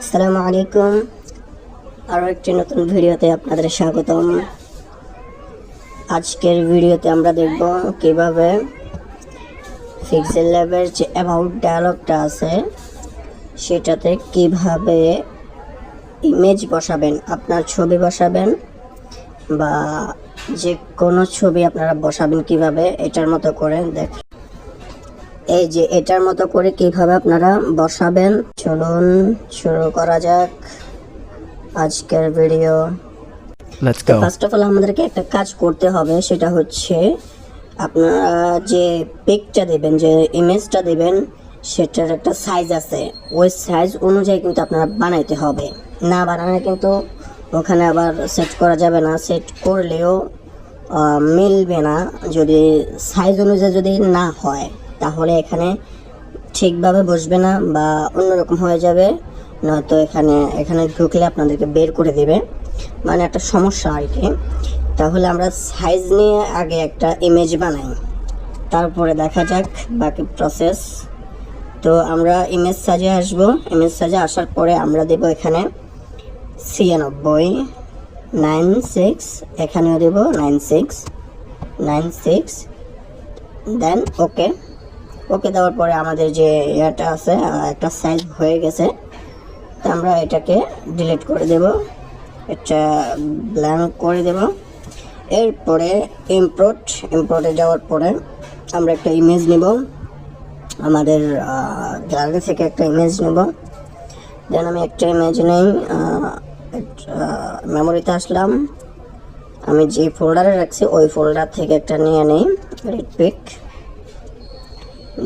আসসালামু আলাইকুম। আরও একটি নতুন ভিডিওতে আপনাদের স্বাগতম। আজকের ভিডিওতে আমরা দেখব কিভাবে পিক্সেল ল্যাবের যে অ্যাবাউট ডায়ালগটা আছে সেটাতে কিভাবে ইমেজ বসাবেন, আপনার ছবি বসাবেন বা যে কোনো ছবি আপনারা বসাবেন কিভাবে এটার মতো করে দেখেন। এই যে এটার মতো করে কিভাবে আপনারা বসাবেন, চলুন শুরু করা যাক আজকের video. Let's go. First of all আমাদেরকে একটা কাজ করতে হবে, সেটা হচ্ছে আপনারা যে পিকটা দেবেন, যে ইমেজটা দেবেন সেটার একটা সাইজ আছে, ওই সাইজ অনুযায়ী কিন্তু আপনারা বানাইতে হবে। না বানালে কিন্তু ওখানে আবার সেট করা যাবে না, সেট করলেও মিলবে না। যদি সাইজ অনুযায়ী যদি না হয় তাহলে এখানে ঠিকভাবে বসবে না বা অন্যরকম হয়ে যাবে, নয়তো এখানে ঢুকলে আপনাদেরকে বের করে দেবে, মানে একটা সমস্যা আর কি। তাহলে আমরা সাইজ নিয়ে আগে একটা ইমেজ বানাই, তারপরে দেখা যাক বাকি প্রসেস। তো আমরা ইমেজ সাজে আসব। ইমেজ সাজে আসার পরে আমরা দেব এখানে 96 এখানেও দেব 96 দেন ওকে দেওয়ার পরে আমাদের যে এটা আছে একটা সাইজ হয়ে গেছে। তো আমরা এটাকে ডিলিট করে দেব, এটা ব্ল্যাঙ্ক করে দেব। এরপরে ইম্পোর্টে যাওয়ার পরে আমরা একটা ইমেজ নেব, আমাদের গ্যালারি থেকে একটা ইমেজ নেব। দেন আমি একটা ইমেজ নেই, মেমোরিতে আসলাম, আমি যে ফোল্ডারে রাখছি ওই ফোল্ডার থেকে একটা নিয়ে নেই, রেড পিক।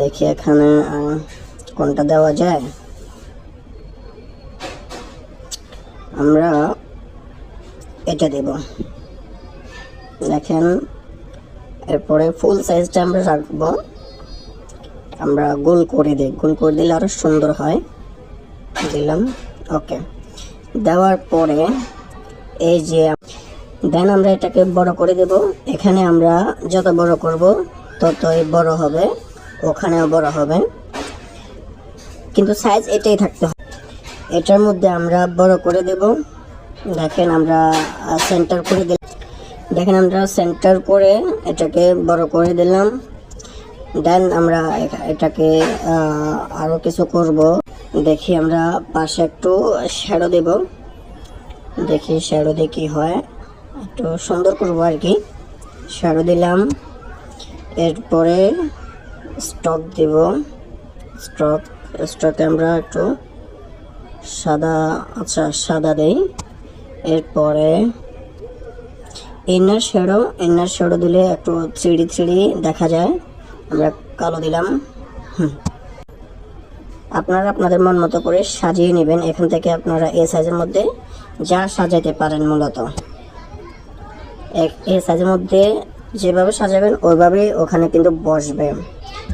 দেখি এখানে কোনটা দেওয়া যায়। আমরা এটা দেব, দেখেন। এরপরে ফুল সাইজটা আমরা রাখবো, আমরা গোল করে দিই, গোল করে দিলে আরো সুন্দর হয়। দিলাম ওকে। দেওয়ার পরে এই যে দেন আমরা এটাকে বড় করে দেব। এখানে আমরা যত বড় করব ততই বড় হবে, ওখানেও বড় হবে, কিন্তু সাইজ এটাই থাকতে হবে। এটার মধ্যে আমরা বড় করে দেব। দেখেন আমরা সেন্টার করে দিলাম, দেখেন আমরা সেন্টার করে এটাকে বড় করে দিলাম। দেন আমরা এটাকে আরও কিছু করব। দেখি আমরা পাশে একটু শ্যাডো দেব, দেখি শ্যাডো দিয়ে কী হয়, একটু সুন্দর করবো আর কি। শ্যাডো দিলাম, এরপরে স্টক দেব। স্টকে আমরা একটু সাদা দেই। এরপরে ইনার শ্যাডো দিলে একটু 3D দেখা যায়, আমরা কালো দিলাম। আপনারা আপনাদের মন মতো করে সাজিয়ে নেবেন। এখান থেকে আপনারা এই সাইজের মধ্যে যা সাজাইতে পারেন, মূলত এই সাইজের মধ্যে যেভাবে সাজাবেন ওইভাবেই ওখানে কিন্তু বসবে।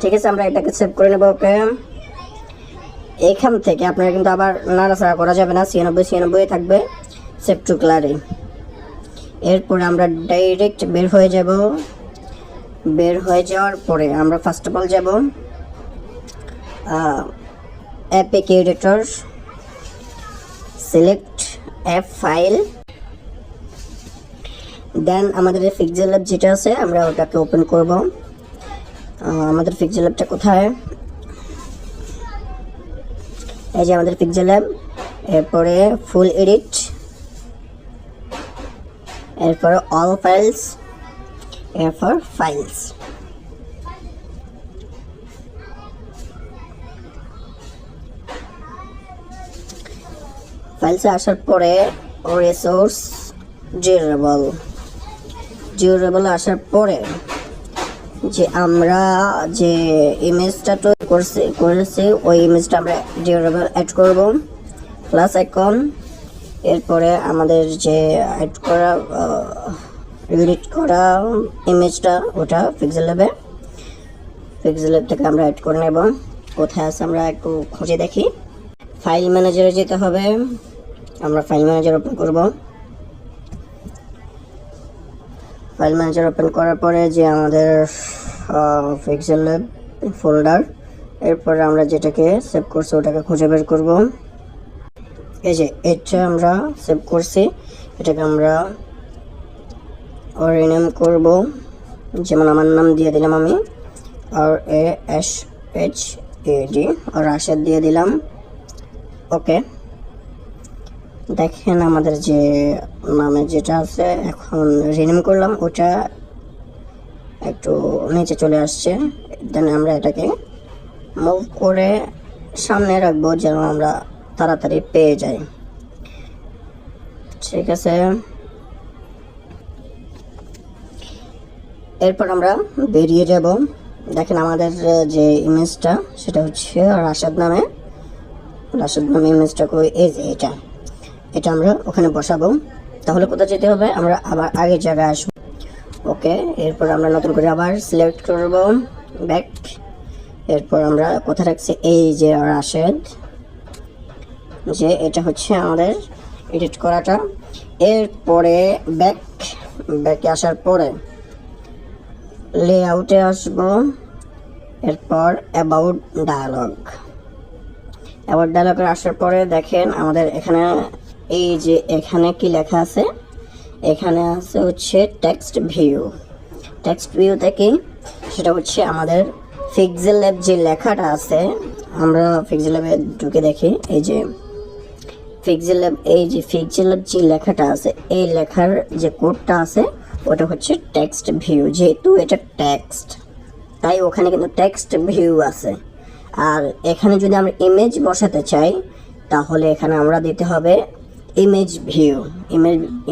ঠিক আছে, আমরা এটাকে সেভ করে নেব। ওকে, এখান থেকে আপনারা কিন্তু আবার নাড়াচাড়া করা যাবে না, 96 থাকবে, সেভ টু গ্যালারি। এরপরে আমরা ডাইরেক্ট বের হয়ে যাব। বের হয়ে যাওয়ার পরে আমরা ফার্স্ট অফ অল যাব অ্যাপিক editor, select app file. Then আমাদের পিক্সেল ল্যাব যেটা আছে আমরা ওটাকে ওপেন করব। আমাদের পিক্সেল ল্যাবটা কোথায়? এই যে আমাদের পিক্সেল ল্যাব। এরপরে ফুল এডিট, এরপরে অল ফাইলস, এরপর ফাইলস। ফাইলসে আসার পরে রিসোর্স ডিউরেবল আসার পরে যে আমরা যে ইমেজটা তৈরি করেছি ওই ইমেজটা আমরা ডিউরেবল অ্যাড করব, প্লাস আইকন। এরপরে আমাদের যে অ্যাড করা এডিট করা ইমেজটা ওটা পিক্সেল ল্যাব থেকে আমরা অ্যাড করে নেব। কোথায় আছে আমরা একটু খুঁজে দেখি। ফাইল ম্যানেজারে যেতে হবে, আমরা ফাইল ম্যানেজার ওপেন করব। ফাইল ম্যানেজার ওপেন করার পরে যে আমাদের পিক্সেল ল্যাব ফোল্ডার, এরপরে আমরা যেটাকে সেভ করছি ওটাকে খুঁজে বের করব। এই যে এটা আমরা সেভ করছি, এটাকে আমরা রিনেম করব। যেমন আমার নাম দিয়ে দিলাম আমি RASHAD, আর রাশেদ দিয়ে দিলাম। ওকে, দেখেন আমাদের যে নামে যেটা আছে এখন রিনেম করলাম ওটা একটু নিচে চলে আসছে। দেন আমরা এটাকে মুভ করে সামনে রাখবো যেন আমরা তাড়াতাড়ি পেয়ে যাই। ঠিক আছে, এরপর আমরা বেরিয়ে যাব। দেখেন আমাদের যে ইমেজটা সেটা হচ্ছে রাশেদ নামে ইমেজটা কই, এই যে এটা আমরা ওখানে বসাবো। তাহলে কোথায় যেতে হবে, আমরা আবার আগের জায়গায় আসবো। ওকে, এরপর আমরা নতুন করে আবার সিলেক্ট করব ব্যাক। এরপর আমরা কোথায় রাখছি, এই যে রাশেদ, যে এটা হচ্ছে আমাদের এডিট করাটা। এরপরে ব্যাকে আসার পরে লেআউটে আসবো। এরপর অ্যাবাউট ডায়ালগে আসার পরে দেখেন আমাদের এখানে এই যে এখানে কি লেখা আছে, এখানে আছে হচ্ছে টেক্সট ভিউতে কি সেটা হচ্ছে আমাদের পিক্সেল ল্যাব যে লেখাটা আছে। আমরা পিক্সেল ল্যাবে ঢুকে দেখি, এই যে পিক্সেল ল্যাব যে লেখাটা আছে, এই লেখার যে কোডটা আছে ওটা হচ্ছে টেক্সট ভিউ। যেহেতু এটা টেক্সট তাই ওখানে কিন্তু টেক্সট ভিউ আছে। আর এখানে যদি আমরা ইমেজ বসাতে চাই তাহলে এখানে আমরা দিতে হবে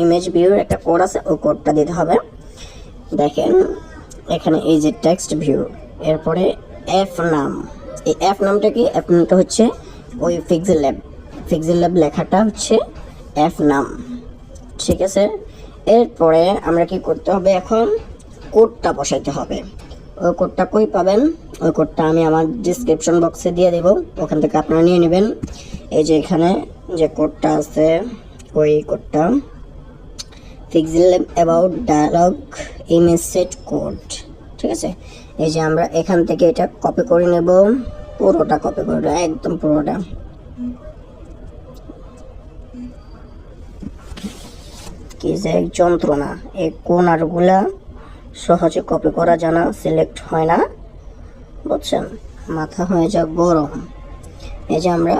ইমেজ ভিউর একটা কোড আছে, ওই কোডটা দিতে হবে। দেখেন এখানে এই যে টেক্সট ভিউ, এরপরে এফ নাম। এই এফ নামটা কি, এফ নামটা হচ্ছে ওই পিক্সেল ল্যাব লেখাটা হচ্ছে এফ নাম। ঠিক আছে, এরপরে আমরা কি করতে হবে, এখন কোডটা বসাইতে হবে। ওই কোডটা কই পাবেন, ওই কোডটা আমি আমার ডিসক্রিপশন বক্সে দিয়ে দেব, ওখান থেকে আপনারা নিয়ে নেবেন। এই যে এখানে যে কোডটা আছে ওই কোডটা pixel lab about dialog image set code. ঠিক আছে, এই যে আমরা এখান থেকে এটা কপি করে নেব, পুরোটা কপি করে নেব, একদম পুরোটা। কি যে যন্ত্রণা, এই কোণারগুলা সহজে কপি করা জানা সিলেক্ট হয় না, বুঝছেন, মাথা হয়ে যায় গরম। এই যে আমরা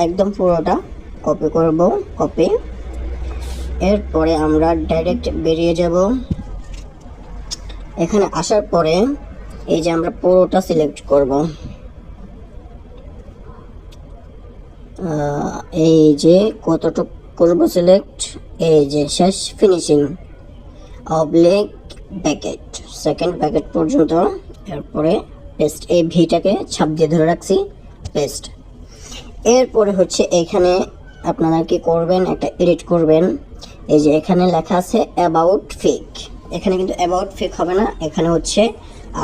একদম পুরোটা কপি করব, কপি। এরপরে আমরা ডাইরেক্ট বেরিয়ে যাব। এখানে আসার পরে এই যে আমরা পুরোটা সিলেক্ট করব, এই যে কতটুকু করব সিলেক্ট, এই যে শেষ finishing oblique bracket, second bracket পর্যন্ত। এরপরে পেস্ট, এই ভিটাকে ছাপ দিয়ে ধরে রাখছি, পেস্ট। এরপরে হচ্ছে এখানে আপনারা কি করবেন, একটা এডিট করবেন। এই যে এখানে লেখা আছে অ্যাবাউট ফিক, এখানে কিন্তু অ্যাবাউট ফিক হবে না, এখানে হচ্ছে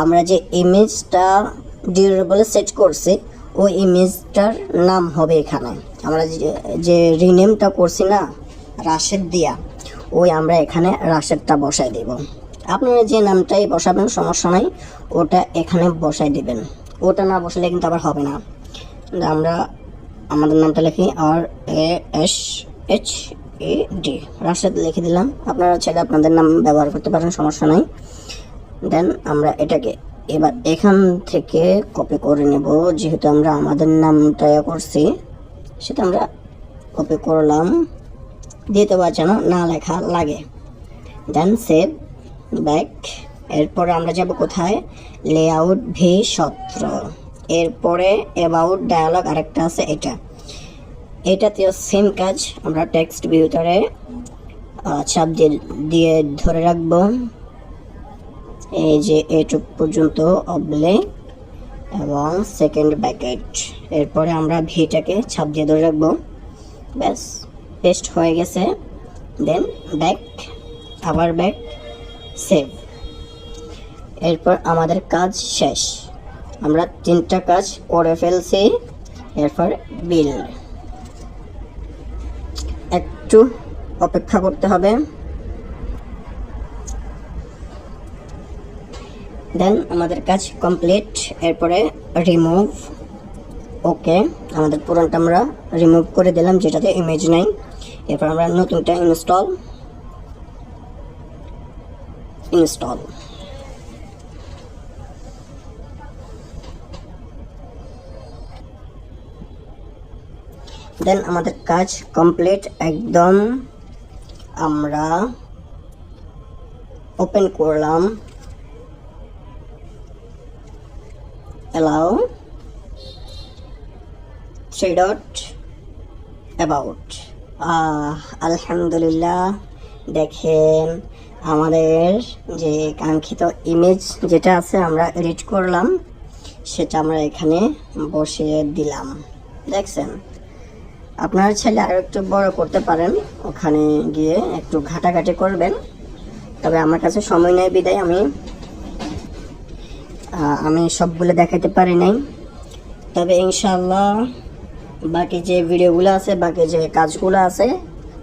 আমরা যে ইমেজটা ডিউরেবলে সেট করছি ওই ইমেজটার নাম হবে। এখানে আমরা যে রিনেমটা করছি না রাশেদ দিয়া, ওই আমরা এখানে রাশেদটা বসাই দেব। আপনারা যে নামটাই বসাবেন সমস্যা নাই, ওটা এখানে বসাই দিবেন। ওটা না বসালে কিন্তু আবার হবে না। আমরা আমাদের নামটা লিখি RASHAD, রাশেদ লিখে দিলাম। আপনারা চাইলে আপনাদের নাম ব্যবহার করতে পারেন, সমস্যা নাই। দেন আমরা এটাকে এবার এখান থেকে কপি করে নেব, যেহেতু আমরা আমাদের নামটা করছি সেটা আমরা কপি করলাম, দিতে পার যেন না লেখা লাগে। দেন সেভ ব্যাক। এরপরে আমরা যাব কোথায়, লেআউট V17। এরপরে অ্যাবাউট ডায়ালগ আরেকটা আছে, এটাতেও সেম কাজ। আমরা টেক্সট ভিউটারে চাপ দিয়ে ধরে রাখবো, এই যে এইটুক পর্যন্ত অবলিক এবং সেকেন্ড ব্যাকেট। এরপরে আমরা ভিটাকে ছাপ দিয়ে ধরে রাখবো, ব্যাস পেস্ট হয়ে গেছে। দেন ব্যাক, আবার ব্যাক, সেভ। এরপর আমাদের কাজ শেষ, আমরা 3টা কাজ করে ফেলছি। এরপর বিল্ড, একটু অপেক্ষা করতে হবে। দেন আমাদের কাজ কমপ্লিট। এরপরে রিমুভ, ওকে, আমাদের পুরানটা আমরা রিমুভ করে দিলাম যেটাতে ইমেজ নাই। এরপর আমরা নতুনটা ইনস্টল দেন আমাদের কাজ কমপ্লিট একদম। আমরা ওপেন করলাম, অ্যালাউ 3 ডট অ্যাবাউট। আলহামদুলিল্লাহ, দেখেন আমাদের যে কাঙ্ক্ষিত ইমেজ যেটা আছে আমরা এডিট করলাম সেটা আমরা এখানে বসিয়ে দিলাম। দেখছেন, আপনারা চাইলে আরও একটু বড় করতে পারেন, ওখানে গিয়ে একটু ঘাটাঘাটি করবেন। তবে আমার কাছে সময় নেই বিদায় আমি সবগুলো দেখাতে পারি নাই। তবে ইনশাআল্লাহ বাকি যে ভিডিওগুলো আছে, বাকি যে কাজগুলো আছে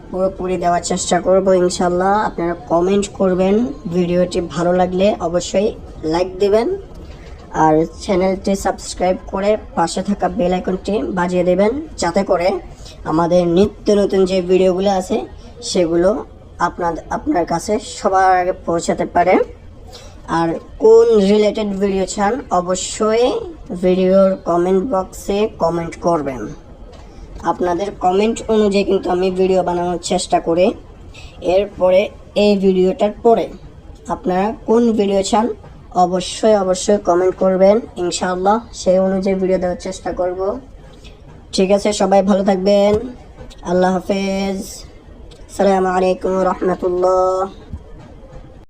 পুরোপুরি দেওয়ার চেষ্টা করব ইনশাআল্লাহ। আপনারা কমেন্ট করবেন, ভিডিওটি ভালো লাগলে অবশ্যই লাইক দিবেন, আর চ্যানেলটি সাবস্ক্রাইব করে পাশে থাকা বেল আইকনটি বাজিয়ে দেবেন, যাতে করে আমাদের নিত্য নতুন যে ভিডিওগুলো আছে সেগুলো আপনার কাছে সবার আগে পৌঁছাতে পারে। আর কোন রিলেটেড ভিডিও চান অবশ্যই ভিডিওর কমেন্ট বক্সে কমেন্ট করবেন। আপনাদের কমেন্ট অনুযায়ী কিন্তু আমি ভিডিও বানানোর চেষ্টা করি। এরপরে এই ভিডিওটার পরে আপনারা কোন ভিডিও চান অবশ্যই কমেন্ট করবেন, ইনশাআল্লাহ সেই অনুযায়ী ভিডিও দেওয়ার চেষ্টা করব। ঠিক আছে, সবাই ভালো থাকবেন। আল্লাহ হাফেজ। আসসালামু আলাইকুম রহমতুল্লাহ।